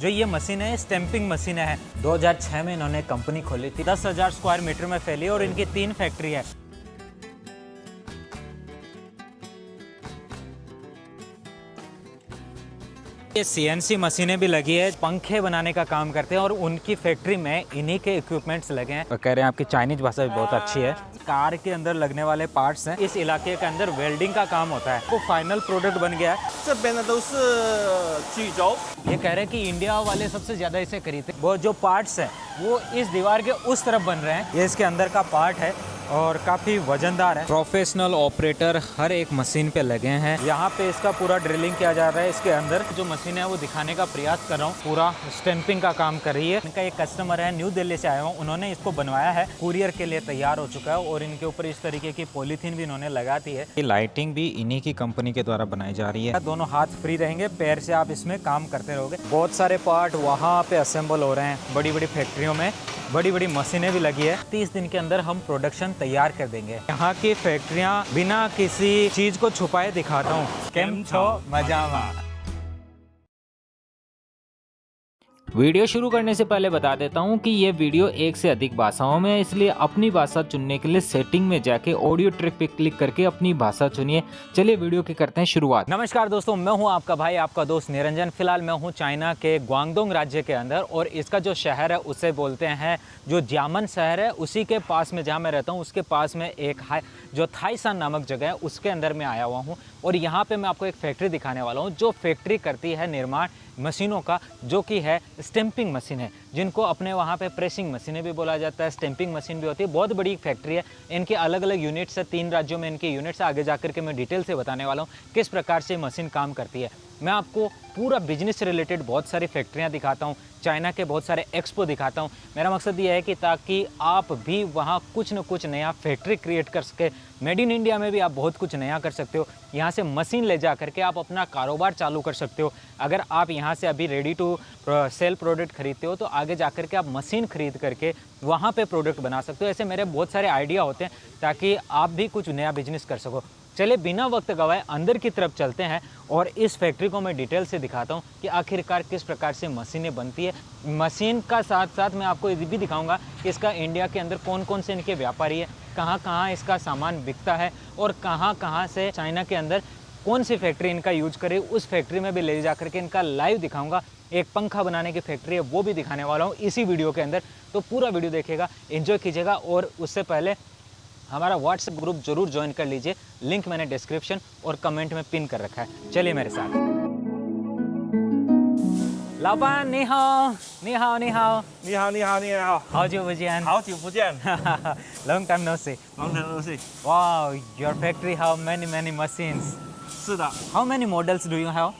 जो ये मशीन है स्टैंपिंग मशीन है। 2006 में इन्होंने कंपनी खोली थी, 10,000 स्क्वायर मीटर में फैली और इनकी 3 फैक्ट्री है। ये CNC मशीनें भी लगी है, पंखे बनाने का काम करते हैं और उनकी फैक्ट्री में इन्हीं के इक्विपमेंट्स लगे हैं। कह रहे हैं आपकी चाइनीज भाषा भी बहुत अच्छी है। कार के अंदर लगने वाले पार्ट्स हैं, इस इलाके के अंदर वेल्डिंग का काम होता है। वो फाइनल प्रोडक्ट बन गया है। ये कह रहे हैं कि इंडिया वाले सबसे ज्यादा इसे खरीदते हैं। वो जो पार्ट्स हैं वो इस दीवार के उस तरफ बन रहे हैं। ये इसके अंदर का पार्ट है और काफ़ी वजनदार है। प्रोफेशनल ऑपरेटर हर एक मशीन पे लगे हैं। यहाँ पे इसका पूरा ड्रिलिंग किया जा रहा है। इसके अंदर जो मशीन है वो दिखाने का प्रयास कर रहा हूँ। पूरा स्टैंपिंग का काम कर रही है। इनका एक कस्टमर है, न्यू दिल्ली से आया हूँ, उन्होंने इसको बनवाया है, कुरियर के लिए तैयार हो चुका है और इनके ऊपर इस तरीके की पॉलीथीन भी इन्होंने लगा दी है। ये लाइटिंग भी इन्हीं की कंपनी के द्वारा बनाई जा रही है। दोनों हाथ फ्री रहेंगे, पैर से आप इसमें काम करते रहोगे। बहुत सारे पार्ट वहाँ पे असेंबल हो रहे हैं। बड़ी बड़ी फैक्ट्रियों में बड़ी बड़ी मशीनें भी लगी है। 30 दिन के अंदर हम प्रोडक्शन तैयार कर देंगे। यहाँ की फैक्ट्रियाँ बिना किसी चीज को छुपाए दिखाता हूँ। केम छो मजामा। वीडियो शुरू करने से पहले बता देता हूँ कि ये वीडियो एक से अधिक भाषाओं में है, इसलिए अपनी भाषा चुनने के लिए सेटिंग में जाके ऑडियो ट्रैक पे क्लिक करके अपनी भाषा चुनिए। चलिए वीडियो की करते हैं शुरुआत। नमस्कार दोस्तों, मैं हूँ आपका भाई, आपका दोस्त निरंजन। फिलहाल मैं हूँ चाइना के ग्वांगडोंग राज्य के अंदर और इसका जो शहर है उसे बोलते हैं जो जियामन शहर है, उसी के पास में जहाँ मैं रहता हूँ उसके पास में एक जो थाईसान नामक जगह है उसके अंदर मैं आया हुआ हूँ। और यहाँ पे मैं आपको एक फैक्ट्री दिखाने वाला हूँ जो फैक्ट्री करती है निर्माण मशीनों का, जो कि है स्टैंपिंग मशीन है, जिनको अपने वहाँ पे प्रेसिंग मशीनें भी बोला जाता है। स्टैंपिंग मशीन भी होती है। बहुत बड़ी फैक्ट्री है। इनके अलग अलग यूनिट्स है, 3 राज्यों में इनके यूनिट्स। आगे जाकर के मैं डिटेल से बताने वाला हूँ किस प्रकार से मशीन काम करती है। मैं आपको पूरा बिजनेस से रिलेटेड बहुत सारी फैक्ट्रियाँ दिखाता हूँ, चाइना के बहुत सारे एक्सपो दिखाता हूँ। मेरा मकसद ये है कि ताकि आप भी वहाँ कुछ न कुछ नया फैक्ट्री क्रिएट कर सके। मेड इन इंडिया में भी आप बहुत कुछ नया कर सकते हो। यहाँ से मशीन ले जा करके आप अपना कारोबार चालू कर सकते हो। अगर आप यहाँ से अभी रेडी टू सेल प्रोडक्ट खरीदते हो तो आगे जा करके आप मशीन खरीद करके वहाँ पे प्रोडक्ट बना सकते हो। ऐसे मेरे बहुत सारे आइडिया होते हैं ताकि आप भी कुछ नया बिजनेस कर सको। चलिए बिना वक्त गवाए अंदर की तरफ चलते हैं और इस फैक्ट्री को मैं डिटेल से दिखाता हूँ कि आखिरकार किस प्रकार से मशीनें बनती है। मशीन का साथ साथ मैं आपको ये भी दिखाऊंगा कि इसका इंडिया के अंदर कौन कौन से इनके व्यापारी है, कहाँ कहाँ इसका सामान बिकता है और कहाँ कहाँ से चाइना के अंदर कौन सी फैक्ट्री इनका यूज करे, उस फैक्ट्री में भी ले जा करके इनका लाइव दिखाऊंगा। एक पंखा बनाने की फैक्ट्री है वो भी दिखाने वाला हूँ इसी वीडियो के अंदर। तो पूरा वीडियो देखिएगा, एंजॉय कीजिएगा और उससे पहले हमारा व्हाट्सएप ग्रुप जरूर ज्वाइन कर लीजिए। लिंक मैंने डिस्क्रिप्शन और कमेंट में पिन कर रखा है। चलिए मेरे साथ। लापान नी हाओ, नी हाओ, नी हाओ, नी हाओ, नी हाओ, नी हाओ， 好久不见， 好久不见 long time no see。 ，long time no see。 Wow, your factory have many machines。 是的， How many models do you have？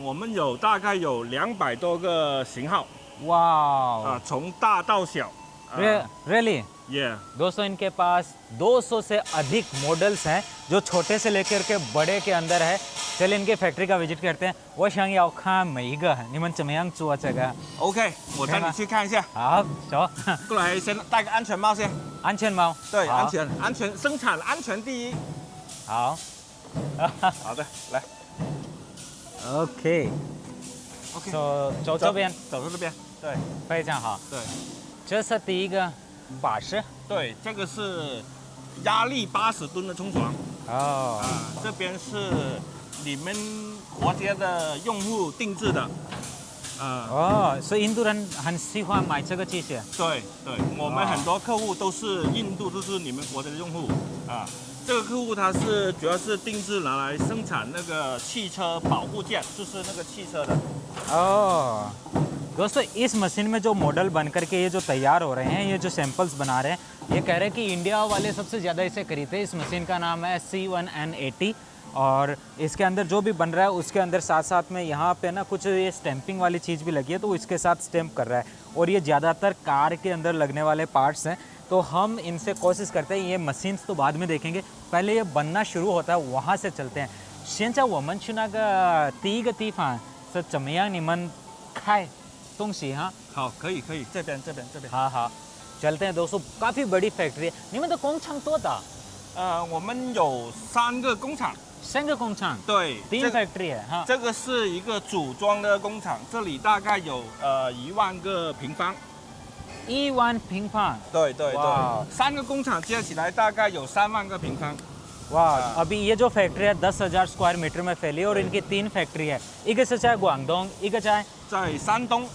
我们大概有200多个型号 Wow， 从大到小。 really？ Yeah， दोस्तों इनके पास 200 से अधिक मॉडल्स हैं जो छोटे से लेकर के बड़े के अंदर है। चलिए इनके फैक्ट्री का विजिट करते हैं।我想要看每一个，你们怎么样做这个？ OK， 我带你去看一下。好，走。过来，先戴个安全帽先。安全帽。对，好安全，生产安全第一。好。好的，来 OK。 ，OK， 走这边，走到这边。对非常好。对这是第一个把式。对，这个是压力80吨的冲床。哦。这边是你们国家的用户定制的。哦，所以印度人很喜欢买这个机械。对对，我们很多客户都是印度，都是你们国家的用户啊。这个客户他是主要是定制拿来生产那个汽车保护件，就是那个汽车的。哦，दोस्तों इस मशीन में जो मॉडल बन करके ये जो तैयार हो रहे हैं, ये जो सैंपल्स बना रहे हैं, ये कह रहे हैं कि इंडिया वाले सबसे ज़्यादा इसे खरीदते हैं। इस मशीन का नाम है C1N80 और इसके अंदर जो भी बन रहा है उसके अंदर साथ साथ में यहाँ पे ना कुछ ये स्टैंपिंग वाली चीज़ भी लगी है, तो इसके साथ स्टैंप कर रहा है। और ये ज़्यादातर कार के अंदर लगने वाले पार्ट्स हैं, तो हम इनसे कोशिश करते हैं। ये मशीन्स तो बाद में देखेंगे, पहले ये बनना शुरू होता है, वहाँ से चलते हैं। 现在我们去那个第一个地方是怎么样？你们开东西哈？好，可以，这边。हाँ हाँ, चलते हैं दोस्तों। काफ़ी बड़ी फैक्ट्री है।你们的工厂多大？我们有3个工厂， 3个工厂，对， 3 फैक्ट्री है हाँ 这个是一个组装的工厂，这里大概有1万个平方。 1万平方对对对哇，3个工厂加起来大概有3万个平方。 वाह अभी ये जो फैक्ट्री है 10,000 स्क्वायर मीटर में फैली है और इनकी 3 फैक्ट्री है एक से चाहे ग्वांगडोंग एक चाहे 在山东，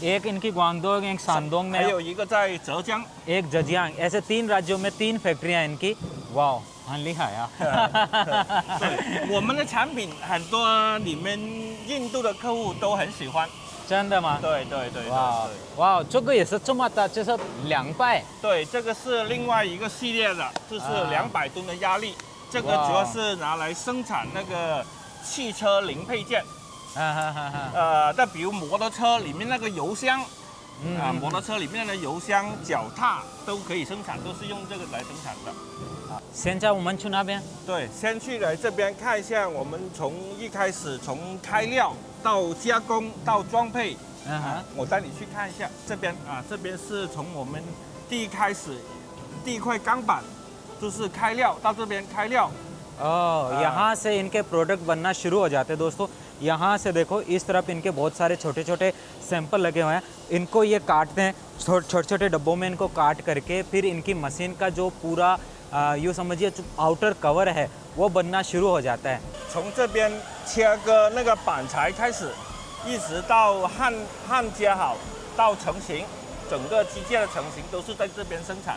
एक इनकी ग्वांगडोंग एक सांडोंग 还 में 有一个在浙江。 एक जजियांग ऐसे 3 राज्यों में 3 फैक्ट्रियां इनकी वाह很厉害啊对，我们的产品很多你们印度的客户都很喜欢。真的吗对对对对哇对哇这个也是这么大就是200对，这个是另外一个系列的，这是200吨的压力，这个主要是拿来生产那个汽车零配件。那比如摩托车里面那个油箱，摩托车里面的油箱、脚踏都可以生产，都是用这个来生产的。现在我们去那边对，先去来这边看一下，我们从一开始从开料到加工到装配，我带你去看一下这边啊，这边是从我们第一开始第一块钢板就是开料到这边开料。 यहाँ से इनके प्रोडक्ट बनना शुरू हो जाते हैं दोस्तों यहाँ से देखो इस तरफ इनके बहुत सारे छोटे छोटे सैंपल लगे हुए हैं इनको ये काटते हैं छोटे छोटे डब्बों में इनको काट करके फिर इनकी मशीन का जो पूरा यूँ समझिए आउटर कवर है वो बनना शुरू हो जाता है 从这边切割那个板材开始，一直到焊接好到成型，整个机械的成型都是在这边生产。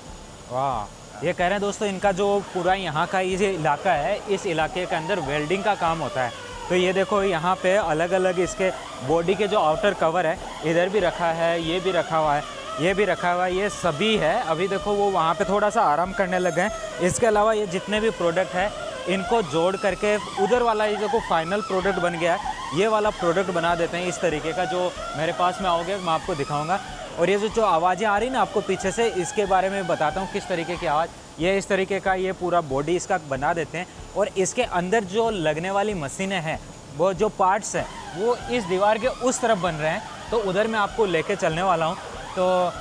वाह ये कह रहे हैं दोस्तों इनका जो पूरा यहाँ का ये इलाका है इस इलाके के अंदर वेल्डिंग का काम होता है तो ये देखो यहाँ पे अलग अलग इसके बॉडी के जो आउटर कवर है इधर भी रखा है ये भी रखा हुआ है ये भी रखा हुआ है ये सभी है अभी देखो वो वहाँ पे थोड़ा सा आराम करने लग गए इसके अलावा ये जितने भी प्रोडक्ट है इनको जोड़ करके उधर वाला ये देखो फाइनल प्रोडक्ट बन गया है ये वाला प्रोडक्ट बना देते हैं इस तरीके का जो मेरे पास में आओगे मैं आपको दिखाऊंगा और ये जो आवाज़ें आ रही ना आपको पीछे से इसके बारे में बताता हूँ किस तरीके की आवाज़ ये इस तरीके का ये पूरा बॉडी इसका बना देते हैं और इसके अंदर जो लगने वाली मशीनें हैं वो जो पार्ट्स हैं वो इस दीवार के उस तरफ बन रहे हैं तो उधर मैं आपको लेके चलने वाला हूँ तो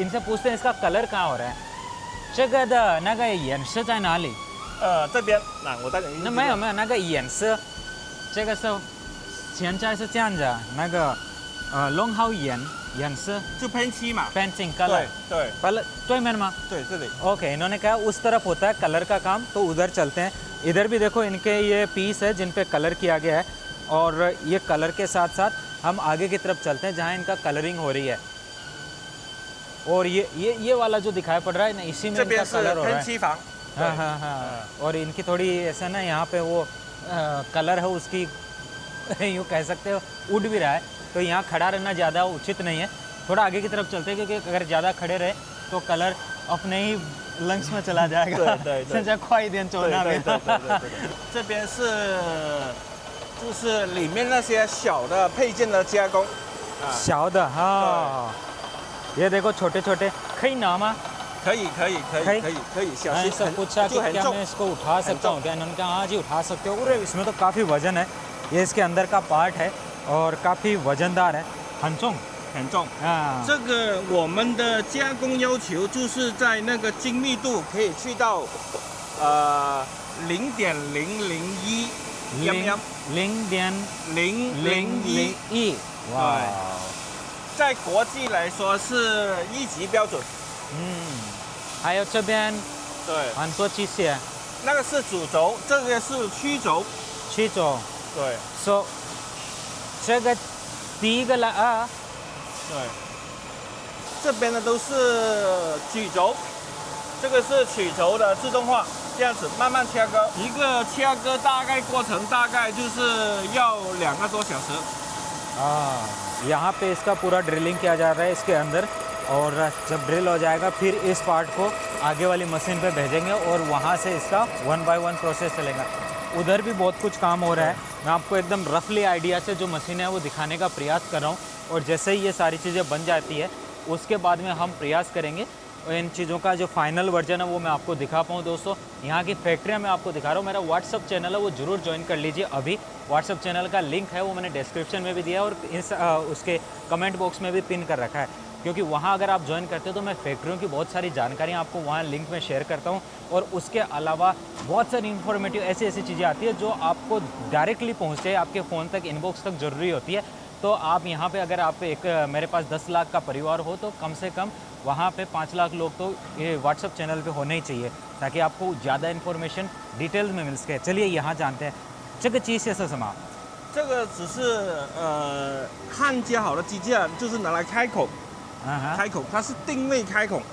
इनसे पूछते हैं इसका कलर कहाँ हो रहा है 这个的那个颜色在哪里？这边，那我带你。那没有没有那个颜色，这个是现在是这样子，那个弄好颜色就喷漆嘛 पेंटिंग कलर 对 पहले तो मैंने माँ 对这里 ओके इन्होंने कहा उस तरफ होता है कलर का काम तो उधर चलते हैं इधर भी देखो इनके ये पीस है जिन पे कलर किया गया है और ये कलर के साथ साथ हम आगे की तरफ चलते हैं जहाँ इनका कलरिंग हो रही है और ये वाला जो दिखाई पड़ रहा है ना इसी में 这 इनका 边是 कलर हो रहा 喷 है 漆房 हाँ हाँ हाँ और इनकी थोड़ी ऐसा ना यहाँ पे वो कलर है उसकी यूँ कह सकते हो उड़ भी रहा है तो यहाँ खड़ा रहना ज़्यादा उचित नहीं है थोड़ा आगे की तरफ चलते हैं क्योंकि अगर ज़्यादा खड़े रहे तो कलर अपने ही लंग्स में चला जाएगा 对 现在快一点走那边这边是就是里面那些小的配件的加工 小的हाँ ये देखो छोटे छोटे कई नाम है 可以小 हाँ 心 इससे पूछा कि 就很 क्या 重 मैं इसको उठा सकता हूँ क्या इन्होंने कहा हाँ जी उठा सकते हो अरे इसमें तो काफ़ी वजन है ये इसके अंदर का पार्ट है और काफ़ी वजनदार है 很重很重 हाँ 这个我们的加工要求就是在那个精密度可以去到0.001 mm 0.001哇在国际来说是1级标准还有这边对很多机械那个是主轴这个是曲轴曲轴对 so 这个第一个来啊对这边的都是曲轴这个是曲轴的自动化这样子慢慢切割一个切割大概过程大概就是要2个多小时 यहाँ पे इसका पूरा ड्रिलिंग किया जा रहा है इसके अंदर और जब ड्रिल हो जाएगा फिर इस पार्ट को आगे वाली मशीन पे भेजेंगे और वहाँ से इसका 1 बाय 1 प्रोसेस चलेगा उधर भी बहुत कुछ काम हो रहा है मैं आपको एकदम रफली आइडिया से जो मशीन है वो दिखाने का प्रयास कर रहा हूँ और जैसे ही ये सारी चीज़ें बन जाती है उसके बाद में हम प्रयास करेंगे और इन चीज़ों का जो फाइनल वर्जन है वो मैं आपको दिखा पाऊँ दोस्तों यहाँ की फैक्ट्रियाँ मैं आपको दिखा रहा हूँ मेरा व्हाट्सअप चैनल है वो ज़रूर ज्वाइन कर लीजिए अभी व्हाट्सअप चैनल का लिंक है वो मैंने डिस्क्रिप्शन में भी दिया है और इस उसके कमेंट बॉक्स में भी पिन कर रखा है क्योंकि वहाँ अगर आप ज्वाइन करते हो तो मैं फैक्ट्रियों की बहुत सारी जानकारियाँ आपको वहाँ लिंक में शेयर करता हूँ, और उसके अलावा बहुत सारी इन्फॉर्मेटिव ऐसी ऐसी चीज़ें आती है जो आपको डायरेक्टली पहुँचे आपके फ़ोन तक, इनबॉक्स तक ज़रूरी होती है। तो आप यहाँ पे अगर आप एक मेरे पास 10 लाख का परिवार हो तो कम से कम वहाँ पे 5 लाख लोग तो ये व्हाट्सअप चैनल पे होने ही चाहिए, ताकि आपको ज़्यादा इन्फॉर्मेशन डिटेल्स में मिल सके। चलिए यहाँ जानते हैं 这个机械是什么？这个只是焊接好的机件，就是拿来开孔，开孔，它是定位开孔，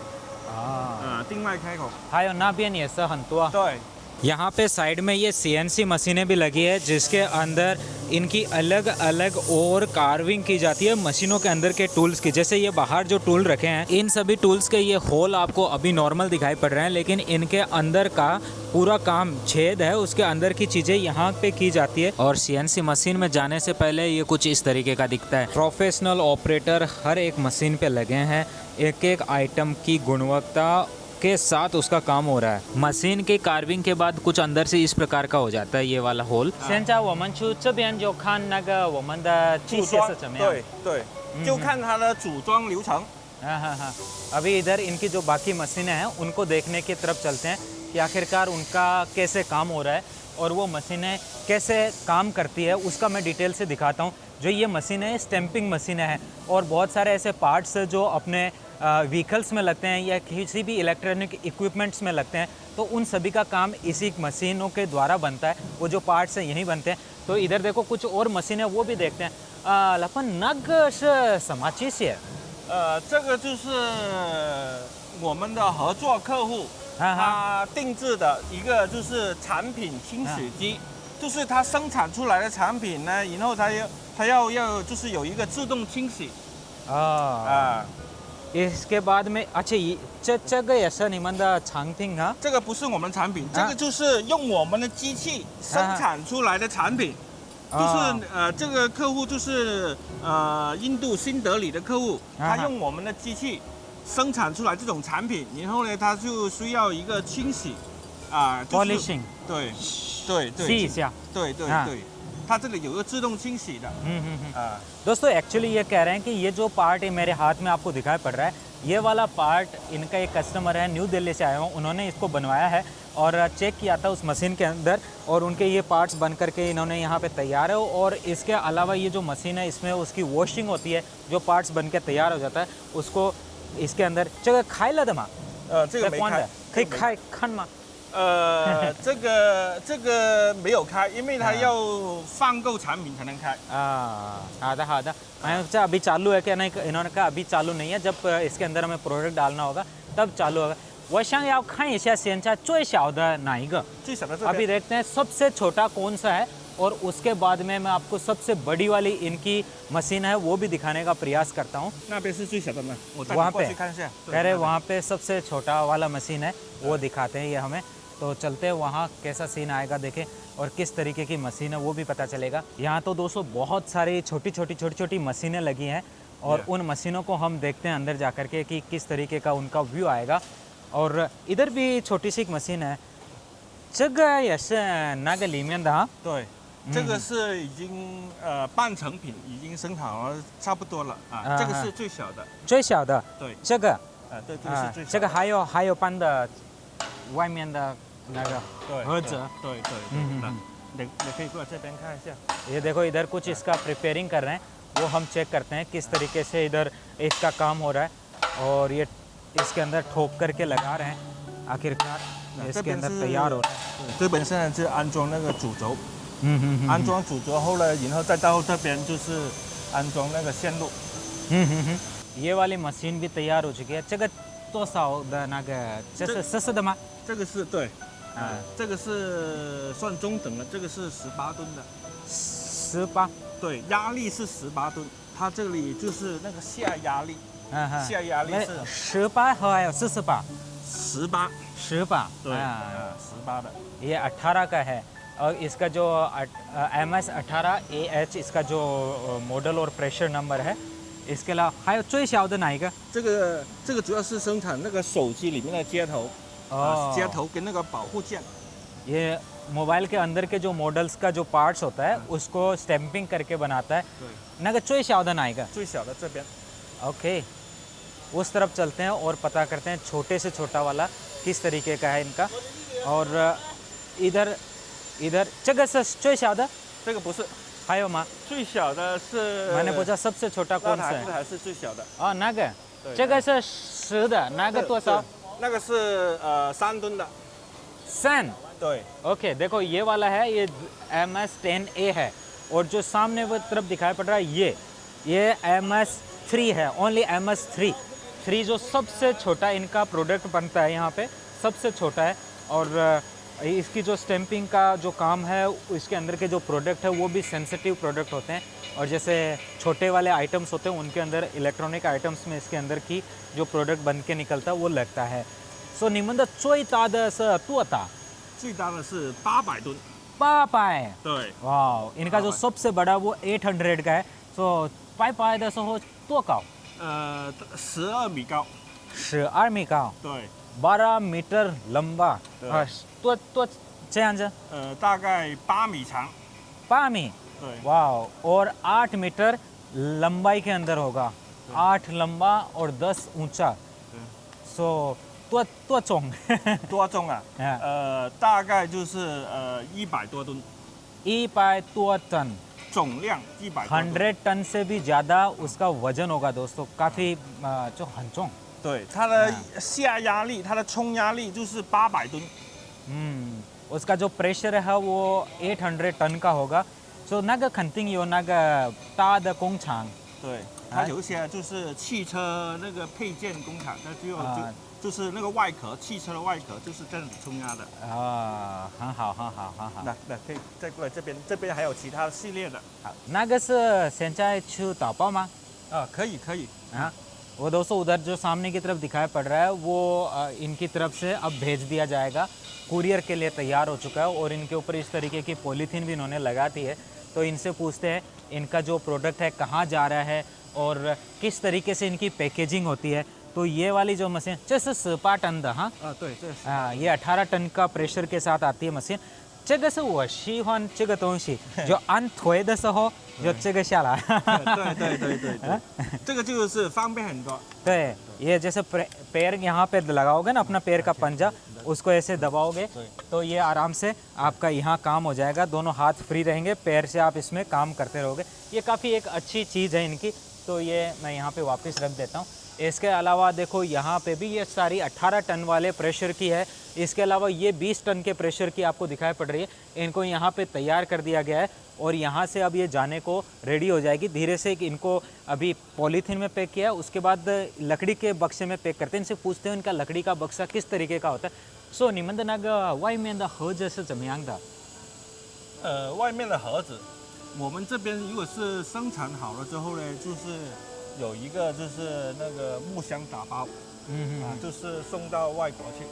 定位开孔。还有那边也是很多。对， यहाँ पे साइड में ये CNC मशीनें भी लगी है, जिसके अंदर इनकी अलग अलग और कार्विंग की जाती है मशीनों के अंदर के टूल्स की। जैसे ये बाहर जो टूल रखे हैं, इन सभी टूल्स के ये होल आपको अभी नॉर्मल दिखाई पड़ रहे हैं, लेकिन इनके अंदर का पूरा काम छेद है, उसके अंदर की चीज़ें यहाँ पे की जाती है। और CNC मशीन में जाने से पहले ये कुछ इस तरीके का दिखता है। प्रोफेशनल ऑपरेटर हर एक मशीन पे लगे हैं, एक एक आइटम की गुणवत्ता के साथ उसका काम हो रहा है। मशीन के कार्विंग के बाद कुछ अंदर से इस प्रकार का हो जाता है ये वाला होल। 现在我们去这边就看那个我们的机械是怎么样。对对，就看它的组装流程。 हाँ। अभी इधर इनकी जो बाकी मशीनें हैं उनको देखने की तरफ चलते हैं कि आखिरकार उनका कैसे काम हो रहा है और वो मशीनें कैसे काम करती है, उसका मैं डिटेल से दिखाता हूँ। जो ये मशीनें स्टैंपिंग मशीनें हैं, और बहुत सारे ऐसे पार्ट्स जो अपने व्हीकल्स में लगते हैं या किसी भी इलेक्ट्रॉनिक इक्विपमेंट्स में लगते हैं, तो उन सभी का काम इसी मशीनों के द्वारा बनता है। वो जो पार्ट्स हैं यहीं बनते हैं। तो इधर देखो कुछ और मशीनें वो भी देखते हैं। लपन नग是什么机械？这个就是我们的合作客户他定制的一个就是产品清洗机，就是它生产出来的产品呢，然后它要就是有一个自动清洗。इसके बाद में अच्छा这个也是你们的产品啊？这个不是我们产品，这个就是用我们的机器生产出来的产品。就是这个客户就是印度新德里的客户，他用我们的机器生产出来这种产品，然后呢，他就需要一个清洗polishing， 对，洗一下，对，它这里有一个自动清洗的。दोस्तों एक्चुअली ये कह रहे हैं कि ये जो पार्ट है मेरे हाथ में आपको दिखाई पड़ रहा है, ये वाला पार्ट इनका एक कस्टमर है, न्यू दिल्ली से आया हूँ, उन्होंने इसको बनवाया है और चेक किया था उस मशीन के अंदर, और उनके ये पार्ट्स बन करके इन्होंने यहाँ पे तैयार है। और इसके अलावा ये जो मशीन है इसमें उसकी वॉशिंग होती है, जो पार्ट्स बन के तैयार हो जाता है उसको इसके अंदर这个开了的吗？这个没开，可以开看吗？这个没有开，因为它要放够产品才能开。好的，मैंने सोचा अभी चालू है क्या, नहीं इन्होंने कहा अभी चालू नहीं है, जब इसके अंदर हमें प्रोडक्ट डालना होगा तब चालू होगा। 我想要看一下现在最小的哪一个？最小的这个。 अभी देखते हैं सबसे छोटा कौन सा है, और उसके बाद में मैं आपको सबसे बड़ी वाली इनकी मशीन है वो भी दिखाने का प्रयास करता हूँ। 那边是最小的呢，我带वहाँ 你过 पे 去看一下。 कह रहे वहाँ पे सबसे छोटा वाला मशीन है वो दिखाते हैं ये हमें, तो चलते हैं वहाँ कैसा सीन आएगा देखें, और किस तरीके की मशीन है वो भी पता चलेगा। यहाँ तो दोस्तों बहुत सारी छोटी छोटी मशीनें लगी हैं, और उन मशीनों को हम देखते हैं अंदर जा कर के कि किस तरीके का उनका व्यू आएगा। और इधर भी छोटी सी एक मशीन है, 这个也是那个里面的哈。对，这个是已经半成品，已经生产了差不多了啊。这个是最小的。最小的。对。这个。对，这个是最小的。这个还有搬的外面的那个盒子。对。你可以过来这边看一下。 ये देखो इधर कुछ इसका प्रिपेयरिंग कर रहे हैं, वो हम चेक करते हैं किस तरीके से इधर इसका काम हो रहा है, और ये इसके अंदर ठोक करके लगा रहे हैं, आखिरकार इसके अंदर तैयार हो रहा है। 这边现在是安装那个主轴，安装主轴后呢，然后再到这边就是安装那个线路。ये वाली मशीन भी तैयार हो चुकी है। 这个多少的那个这是40的吗？这个是对，这个是算中等的，这个是18吨的。18。对，压力是18吨，它这里就是那个下压力。下压力是18还有48。18。对，18的。ये 18 का है, और इसका जो MS18AH इसका जो मॉडल और प्रेशर नंबर है, इसके अलावा还有最小的哪一个？这个主要是生产那个手机里面的接头，接头跟那个保护件。ये मोबाइल के अंदर के जो मॉडल्स का जो पार्ट्स होता है उसको स्टैंपिंग करके बनाता है।那个最小的哪一个？最小的这边。 OK， उस तरफ चलते हैं और पता करते हैं छोटे से छोटा वाला किस तरीके का है इनका। और इधर इधर 这个是最小的这个不是，还有吗？最小的是 मैंने पूछा सबसे छोटा 那 कौन सा 台这 है? 台是最小的， 哦，那个，对这个是10的，那个多少？那个是3吨的， 3। 对， ओके देखो ये वाला है, ये MS10A है। और जो सामने वो तरफ दिखाई पड़ रहा है ये MS3 है, ओनली MS3 जो सबसे छोटा इनका प्रोडक्ट बनता है यहाँ पे, सबसे छोटा है। और इसकी जो स्टैंपिंग का जो काम है, इसके अंदर के जो प्रोडक्ट है वो भी सेंसिटिव प्रोडक्ट होते हैं। और जैसे छोटे वाले आइटम्स होते हैं उनके अंदर, इलेक्ट्रॉनिक आइटम्स में इसके अंदर की जो प्रोडक्ट बन के निकलता है वो लगता है। सो 你们的最大的是多大？最大的是800吨， 800。对， वाह, इनका जो सबसे बड़ा वो 800 का है। सो 800的时候多高12米高， 12米高，对， 12 मीटर लंबा। 对 तो这样子大概8米长， 8 米， 对， वाह। और 8 मीटर लंबाई के अंदर होगा, 8 लंबा और 10 ऊंचा। 对 सो 多重多重啊？大概就是100多吨， 100多टन, 总量100多吨。 100 टन से भी ज़्यादा उसका वजन होगा दोस्तों, काफ़ी जो 很重。对，它的下压力，它的冲压力就是800吨。 उसका जो प्रेशर है वो 800 टन का होगा। सो 那个肯定有那个大的工厂。对，它有一些就是汽车那个配件工厂，它就是那个外壳，汽车的外壳就是这样子冲压的。啊，很好，很好，很好。那可以再过来这边，这边还有其他系列的。好，那个是现在去打包吗？可以可以。हाँ, वो दोस्तों उधर जो सामने की तरफ दिखाई पड़ रहा है वो इनकी तरफ से अब भेज दिया जाएगा, कुरियर के लिए तैयार हो चुका है। और इनके ऊपर इस तरीके की पॉलीथीन भी इन्होंने लगा दी है। तो इनसे पूछते हैं इनका जो प्रोडक्ट है कहाँ जा रहा है और किस तरीके से इनकी पैकेजिंग होती है। तो ये वाली जो मशीन 这是18 टन的哈， 对，这是。 ये 18 टन का प्रेशर के साथ आती है मशीन। 这个是我喜欢这个东西，就按推的时候就这个下来。对，这个就是方便很多。 对, ये जैसे पैर यहाँ पे लगाओगे ना, अपना पैर का पंजा उसको ऐसे दबाओगे तो ये आराम से आपका यहाँ काम हो जाएगा। दोनों हाथ फ्री रहेंगे, पैर से आप इसमें काम करते रहोगे। ये काफ़ी एक अच्छी चीज़ है इनकी। तो ये मैं यहाँ पे वापस रख देता हूँ। इसके अलावा देखो यहाँ पे भी ये सारी 18 टन वाले प्रेशर की है। इसके अलावा ये 20 टन के प्रेशर की आपको दिखाई पड़ रही है। इनको यहाँ पे तैयार कर दिया गया है और यहाँ से अब ये जाने को रेडी हो जाएगी। धीरे से इनको अभी पॉलीथीन में पैक किया, उसके बाद लकड़ी के बक्से में पैक करते हैं। इनसे पूछते हैं इनका लकड़ी का बक्सा किस तरीके का होता है। सो 你们的那个外面的盒子是怎么样的？外面的盒子，我们这边如果是生产好了之后呢，就是有一个就是那个木箱打包，就是送到外国去。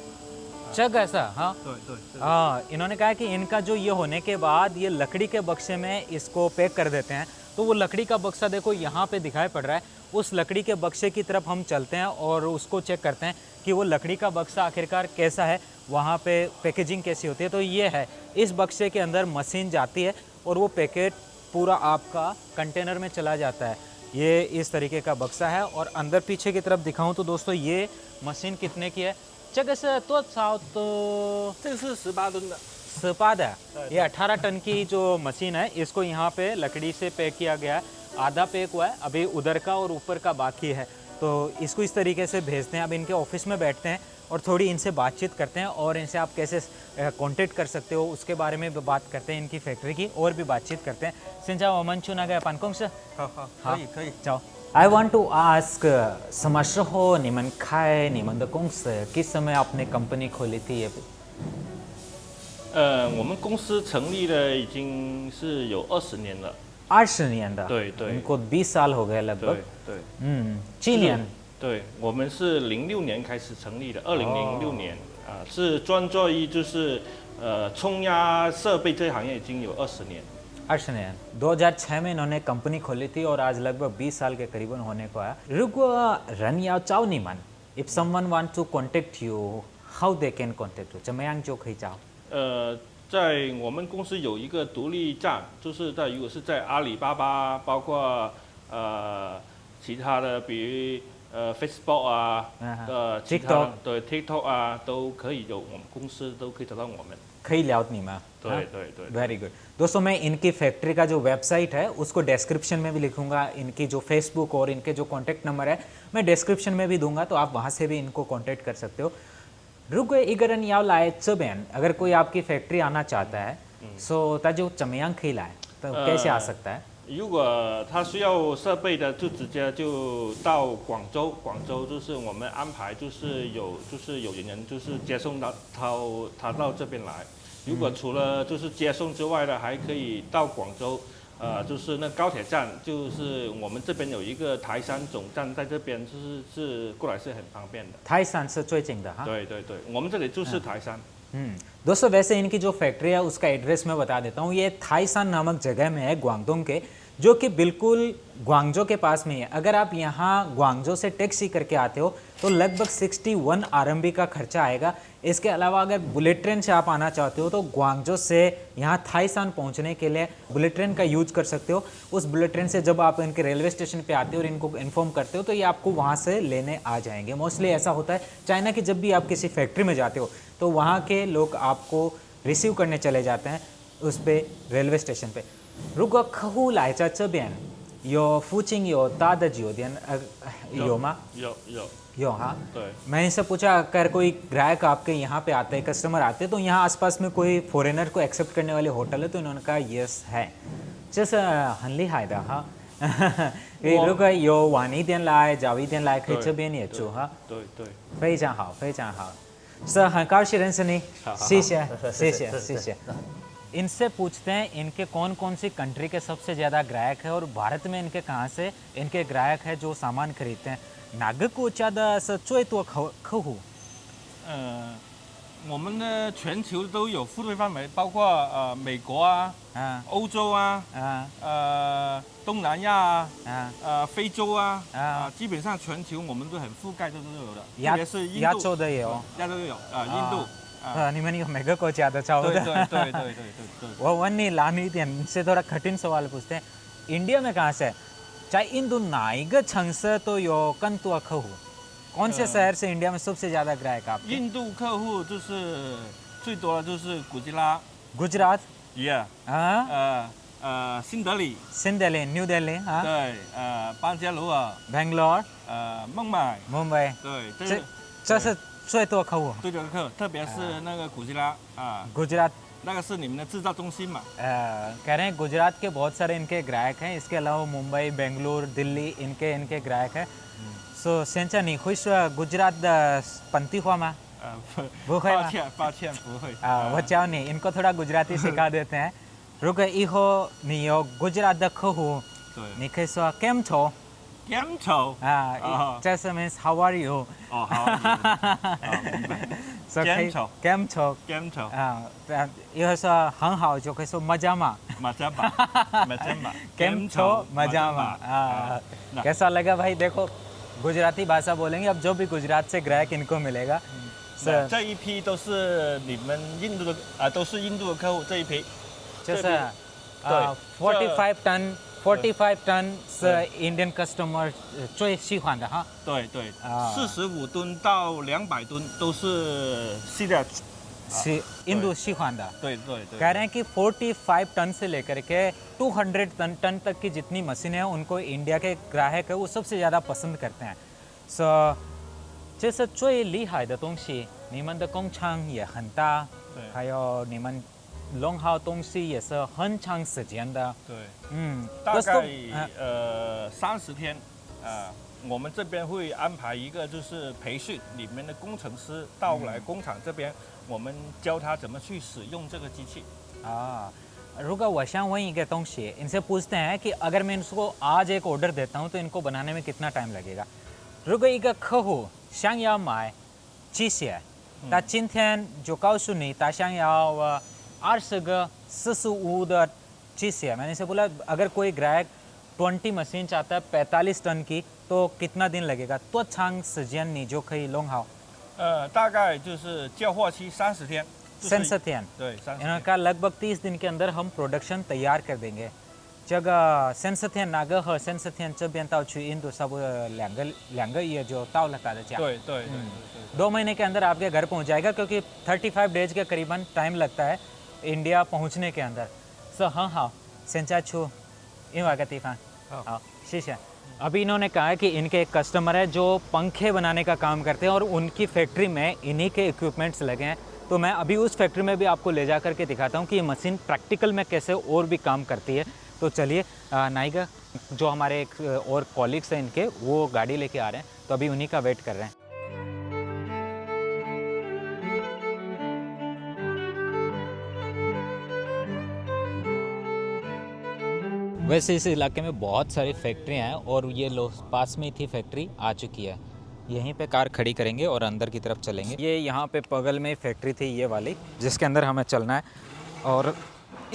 这个是हाँ, 对， इन्होंने कहा कि इनका जो ये होने के बाद ये लकड़ी के बक्से में इसको पैक कर देते हैं। तो वो लकड़ी का बक्सा देखो यहाँ पे दिखाई पड़ रहा है। उस लकड़ी के बक्से की तरफ हम चलते हैं और उसको चेक करते हैं कि वो लकड़ी का बक्सा आखिरकार कैसा है, वहाँ पे पैकेजिंग कैसी होती है। तो ये है, इस बक्से के अंदर मशीन जाती है और वो पैकेट पूरा आपका कंटेनर में चला जाता है। ये इस तरीके का बक्सा है। और अंदर पीछे की तरफ दिखाऊं तो दोस्तों ये मशीन कितने की है? 这个是多少的？这个是18吨的。 18 है, ये 18 टन की जो मशीन है इसको यहाँ पे लकड़ी से पैक किया गया है। आधा पैक हुआ है, अभी उधर का और ऊपर का बाकी है। तो इसको इस तरीके से भेजते हैं। अब इनके ऑफिस में बैठते हैं और थोड़ी इनसे बातचीत करते हैं और इनसे आप कैसे कांटेक्ट कर सकते हो उसके बारे में भी बात करते हैं। इनकी फैक्ट्री की और भी बातचीत करते हैं। सिंचा ओमन चुना गया पानकोंग से 可以。 जाओ। I want to ask 什么时候你们开你们的公司 किस समय आपने कंपनी खोली थी ये? 我们公司成立了已经是有20年了。 20年的， 对对 उनको 20 साल हो गए लगभग। 对， 7年。对，我们是06年开始成立的，2006年是专做于就是冲压设备这行业已经有20年。 20年 2006 में इन्होंने कंपनी खोली थी और आज लगभग 20 साल के करीबन होने को आया। रुको रन याओ चाओ निमन, if someone want to contact you, how they can contact you? 怎么样就可以找？在我们公司有一个独立站，就是如果是在阿里巴巴，包括其他的比如Facebook 啊，其他 TikTok 对 TikTok 啊都可以有，我们公司都可以找到我们。可以聊你में对，वेरी good दोस्तों मैं इनकी फैक्ट्री का जो वेबसाइट है उसको डिस्क्रिप्शन में भी लिखूंगा इनकी जो फेसबुक और इनके जो कॉन्टैक्ट नंबर है मैं डिस्क्रिप्शन में भी दूंगा तो आप वहाँ से भी इनको कॉन्टैक्ट कर सकते हो रुको इगरन याव लाए चबेन अगर कोई आपकी फैक्ट्री आना चाहता है सो ता जो चमयांग खिलाए तो कैसे आ सकता है 如果他需要设备的，就直接就到广州。广州就是我们安排，就是有人就是接送他到这边来。如果除了就是接送之外的，还可以到广州，就是那高铁站，就是我们这边有一个台山总站在这边，是过来是很方便的。台山是最近的哈对，我们这里就是台山。दोस्तों वैसे इनकी जो फैक्ट्री है उसका एड्रेस मैं बता देता हूँ ये थाईसान नामक जगह में है ग्वांगडोंग के जो कि बिल्कुल ग्वांगजो के पास में ही है अगर आप यहाँ ग्वांगजो से टैक्सी करके आते हो तो लगभग 61 RMB का खर्चा आएगा इसके अलावा अगर बुलेट ट्रेन से आप आना चाहते हो तो ग्वांगजो से यहाँ थाईसान पहुँचने के लिए बुलेट ट्रेन का यूज कर सकते हो उस बुलेट ट्रेन से जब आप इनके रेलवे स्टेशन पे आते हो और इनको इन्फॉर्म करते हो तो ये आपको वहाँ से लेने आ जाएंगे मोस्टली ऐसा होता है चाइना की जब भी आप किसी फैक्ट्री में जाते हो तो वहाँ के लोग आपको रिसीव करने चले जाते हैं उस पर रेलवे स्टेशन पे रुको खहू लाइचा चबेन यो फूचिंग यो तादज यो दियन यो मा यो हाँ मैं इनसे पूछा अगर कोई ग्राहक आपके यहाँ पे आते हैं कस्टमर आते हैं तो यहाँ आसपास में कोई फॉरेनर को एक्सेप्ट करने वाले होटल है तो इन्होंने कहा यस है जैसे हनली हायदा हाँ रुको यो वानी दियन लाए जावी दियन लाए खैच बेन ये चो हाँ 非常好非常好是很高兴认识你谢谢谢谢谢谢 इनसे पूछते हैं इनके कौन कौन सी कंट्री के सबसे ज़्यादा ग्राहक है और भारत में इनके कहाँ से इनके ग्राहक है जो सामान खरीदते हैं नागको चादा से最多客户我们的全球都有付费范围，包括美国啊、欧洲啊、东南亚啊、非洲啊，基本上全球我们都很覆盖，都有的。特别是印度，亚洲的也有，亚洲也有印度。你们有每个国家的差不多。对。वो वन्नी लानी थी इनसे थोड़ा कठिन सवाल पूछते हैं इंडिया में कहाँ से चाहे इंदु नाइग छंग से तो यो कंतुआ खहू कौन से शहर से इंडिया में सबसे ज्यादा ग्राहक आप 印度客户就是最多的就是गुजरात हाँ新德里 न्यू दिल्ली हाँ 对班加罗尔 बेंगलोर 孟买 मुंबई 对这是最多客户最多的客特别是那个古吉拉गुजरात 那个是你们的制造中心嘛 कह रहे हैं गुजरात के बहुत सारे इनके ग्राहक हैं इसके अलावा मुंबई बेंगलुरु दिल्ली इनके ग्राहक हैं सो सेंचा नहीं खुश गुजरात पंती हुआ माँ 抱歉不会 बचाओ नहीं इनको थोड़ा गुजराती सिखा देते हैं रुक इहो नियो गुजरात दखो हो निखे सो केम छो जैसे मीन्स हाउ आर यू केम छो इहो सो हंग हाउ जो कैसो मजामा केम छो मजामा कैसा लगा भाई देखो गुजराती भाषा बोलेंगे अब जो भी गुजरात से ग्राहक इनको मिलेगा 这一批都是你们印度的都是印度的客户这一批就是45 टन 是 Indian customer 最喜欢的哈对45吨到200吨都是系列印度喜欢的对कह रहे हैं कि 45 टन से लेकर के 200 टन तक की जितनी मशीनें हैं उनको इंडिया के ग्राहक है वो सबसे ज़्यादा पसंद करते हैं सो 这是最厉害的东西你们的工厂也很大还有你们弄好东西也是很长时间的对大概30天我们这边会安排一个就是培训里面的工程师到来工厂这边我们教他怎么去使用这个机器 रुका我想问一个东西 इनसे पूछते हैं कि अगर मैं इनको आज एक ऑर्डर देता हूँ तो इनको बनाने में कितना टाइम लगेगा 如果一个客户想要买机械他今天就告诉你他想要20个45的机械 मैंने इसे बोला अगर कोई ग्राहक 20 मशीन चाहता है 45 टन की तो कितना दिन लगेगा तो长时间你就可以弄好大概就是交货期30天 30 天对 इन्होंने कहा लगभग 30 दिन के अंदर हम प्रोडक्शन तैयार कर देंगे 这个3-4天哪个和3-4天这边到去印度差不多两个月就到了的讲。对对对对 2 महीने के अंदर आपके घर पहुंच जाएगा क्योंकि 35 डेज के करीबन टाइम लगता है इंडिया पहुंचने के अंदर। सो हाँ हाँ सेंचा छू इन वागती फान हाँ शीश है। अभी इन्होंने कहा है कि इनके एक कस्टमर है जो पंखे बनाने का काम करते हैं और उनकी फैक्ट्री में इन्हीं के इक्विपमेंट्स लगे हैं। तो मैं अभी उस फैक्ट्री में भी आपको ले जा करके दिखाता हूँ कि ये मशीन प्रैक्टिकल में कैसे और भी काम करती है। तो चलिए नाइका जो हमारे एक और कॉलीग्स हैं इनके वो गाड़ी लेके आ रहे हैं, तो अभी उन्हीं का वेट कर रहे हैं। वैसे इस इलाके में बहुत सारी फैक्ट्रियाँ हैं और ये लो पास में ही थी फैक्ट्री आ चुकी है। यहीं पे कार खड़ी करेंगे और अंदर की तरफ चलेंगे। ये यहाँ पे बगल में फैक्ट्री थी ये वाली जिसके अंदर हमें चलना है और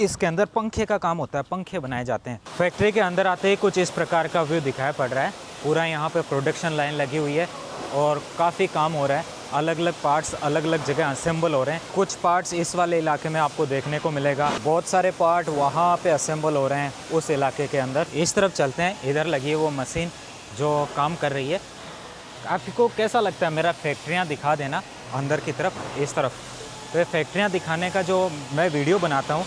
इसके अंदर पंखे का काम होता है, पंखे बनाए जाते हैं। फैक्ट्री के अंदर आते ही कुछ इस प्रकार का व्यू दिखाई पड़ रहा है। पूरा यहाँ पे प्रोडक्शन लाइन लगी हुई है और काफ़ी काम हो रहा है। अलग अलग पार्ट्स अलग अलग जगह असेंबल हो रहे हैं। कुछ पार्ट्स इस वाले इलाके में आपको देखने को मिलेगा, बहुत सारे पार्ट वहाँ पे असेंबल हो रहे हैं उस इलाके के अंदर। इस तरफ चलते हैं, इधर लगी है वो मशीन जो काम कर रही है। आपको कैसा लगता है मेरा फैक्ट्रियाँ दिखा देना अंदर की तरफ इस तरफ। तो ये फैक्ट्रियाँ दिखाने का जो मैं वीडियो बनाता हूँ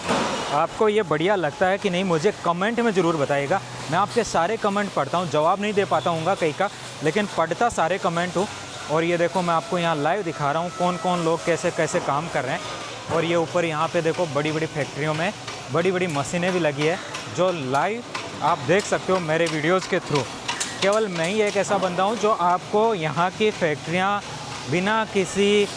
आपको ये बढ़िया लगता है कि नहीं मुझे कमेंट में ज़रूर बताइएगा। मैं आपके सारे कमेंट पढ़ता हूँ, जवाब नहीं दे पाता हूँ कई का, लेकिन पढ़ता सारे कमेंट हूँ। और ये देखो मैं आपको यहाँ लाइव दिखा रहा हूँ कौन कौन लोग कैसे कैसे काम कर रहे हैं। और ये ऊपर यहाँ पे देखो बड़ी बड़ी फैक्ट्रियों में बड़ी बड़ी मशीनें भी लगी है जो लाइव आप देख सकते हो मेरे वीडियोज़ के थ्रू। केवल मैं ही एक ऐसा बंदा हूँ जो आपको यहाँ की फैक्ट्रियाँ बिना किसी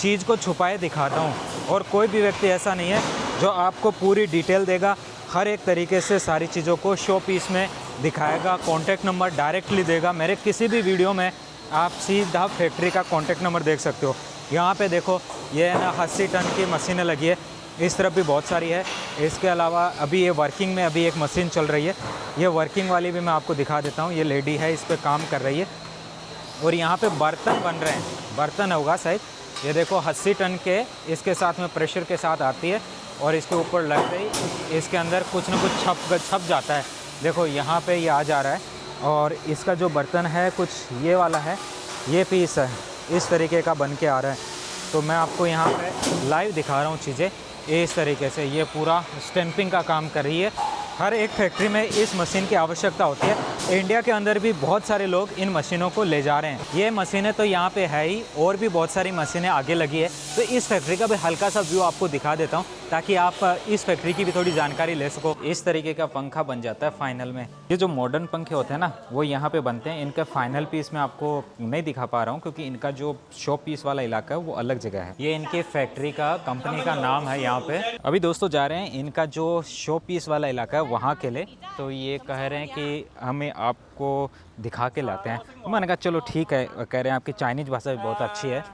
चीज़ को छुपाए दिखाता हूँ। और कोई भी व्यक्ति ऐसा नहीं है जो आपको पूरी डिटेल देगा, हर एक तरीके से सारी चीज़ों को शो पीस में दिखाएगा। कॉन्टैक्ट नंबर डायरेक्टली देगा। मेरे किसी भी वीडियो में आप सीधा फैक्ट्री का कॉन्टैक्ट नंबर देख सकते हो। यहाँ पे देखो ये ना 80 टन की मशीनें लगी है, इस तरफ भी बहुत सारी है। इसके अलावा अभी ये वर्किंग में अभी एक मशीन चल रही है, ये वर्किंग वाली भी मैं आपको दिखा देता हूँ। ये लेडी है इस पर काम कर रही है। और यहाँ पे बर्तन बन रहे हैं, बर्तन होगा शायद। ये देखो 80 टन के इसके साथ में प्रेशर के साथ आती है और इसके ऊपर लग गई, इसके अंदर कुछ ना कुछ छप जाता है। देखो यहाँ पे ये आ जा रहा है और इसका जो बर्तन है कुछ ये वाला है, ये पीस है इस तरीके का बन के आ रहा है। तो मैं आपको यहाँ पे लाइव दिखा रहा हूँ चीज़ें इस तरीके से। ये पूरा स्टैंपिंग का काम कर रही है। हर एक फैक्ट्री में इस मशीन की आवश्यकता होती है। इंडिया के अंदर भी बहुत सारे लोग इन मशीनों को ले जा रहे हैं। ये मशीनें तो यहाँ पे है ही और भी बहुत सारी मशीनें आगे लगी है। तो इस फैक्ट्री का भी हल्का सा व्यू आपको दिखा देता हूँ ताकि आप इस फैक्ट्री की भी थोड़ी जानकारी ले सको। इस तरीके का पंखा बन जाता है फाइनल में। ये जो मॉडर्न पंखे होते हैं ना वो यहाँ पे बनते हैं। इनका फाइनल पीस मैं आपको नहीं दिखा पा रहा हूँ क्योंकि इनका जो शो पीस वाला इलाका है वो अलग जगह है। ये इनकी फैक्ट्री का कंपनी का नाम है यहाँ पे। अभी दोस्तों जा रहे हैं इनका जो शो पीस वाला इलाका है वहाँ के लिए। तो ये कह रहे हैं कि हमें आपको दिखा के लाते हैं। तो मैंने कहा चलो ठीक है। कह रहे हैं आपकी चाइनीज़ भाषा भी बहुत अच्छी है।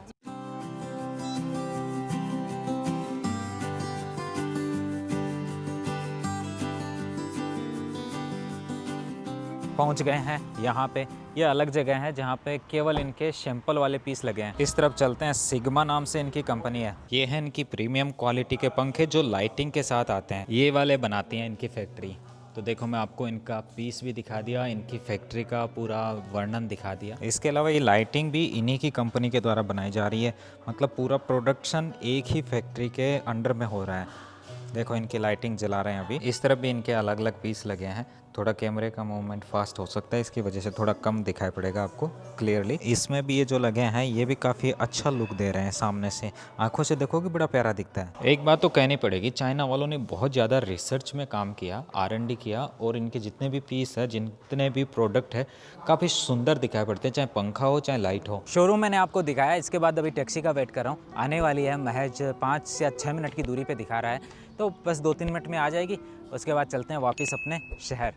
पहुंच गए हैं यहाँ पे। ये अलग जगह है जहाँ पे केवल इनके सैंपल वाले पीस लगे हैं। इस तरफ चलते हैं। सिग्मा नाम से इनकी कंपनी है। ये है इनकी प्रीमियम क्वालिटी के पंखे जो लाइटिंग के साथ आते हैं। ये वाले बनाती हैं इनकी फैक्ट्री। तो देखो मैं आपको इनका पीस भी दिखा दिया, इनकी फैक्ट्री का पूरा वर्णन दिखा दिया। इसके अलावा ये लाइटिंग भी इन्हीं की कंपनी के द्वारा बनाई जा रही है। मतलब पूरा प्रोडक्शन एक ही फैक्ट्री के अंडर में हो रहा है। देखो इनकी लाइटिंग जला रहे हैं अभी। इस तरफ भी इनके अलग अलग पीस लगे हैं। थोड़ा कैमरे का मूवमेंट फास्ट हो सकता है, इसकी वजह से थोड़ा कम दिखाई पड़ेगा आपको क्लियरली। इसमें भी ये जो लगे हैं ये भी काफ़ी अच्छा लुक दे रहे हैं। सामने से आंखों से देखोगे बड़ा प्यारा दिखता है। एक बात तो कहनी पड़ेगी, चाइना वालों ने बहुत ज़्यादा रिसर्च में काम किया, R&D किया और इनके जितने भी पीस है, जितने भी प्रोडक्ट है काफ़ी सुंदर दिखाई पड़ते हैं, चाहे पंखा हो चाहे लाइट हो। शोरूम मैंने आपको दिखाया। इसके बाद अभी टैक्सी का वेट कर रहा हूँ। आने वाली है, महज 5 या 6 मिनट की दूरी पर दिखा रहा है। तो बस 2-3 मिनट में आ जाएगी। उसके बाद चलते हैं वापस अपने शहर।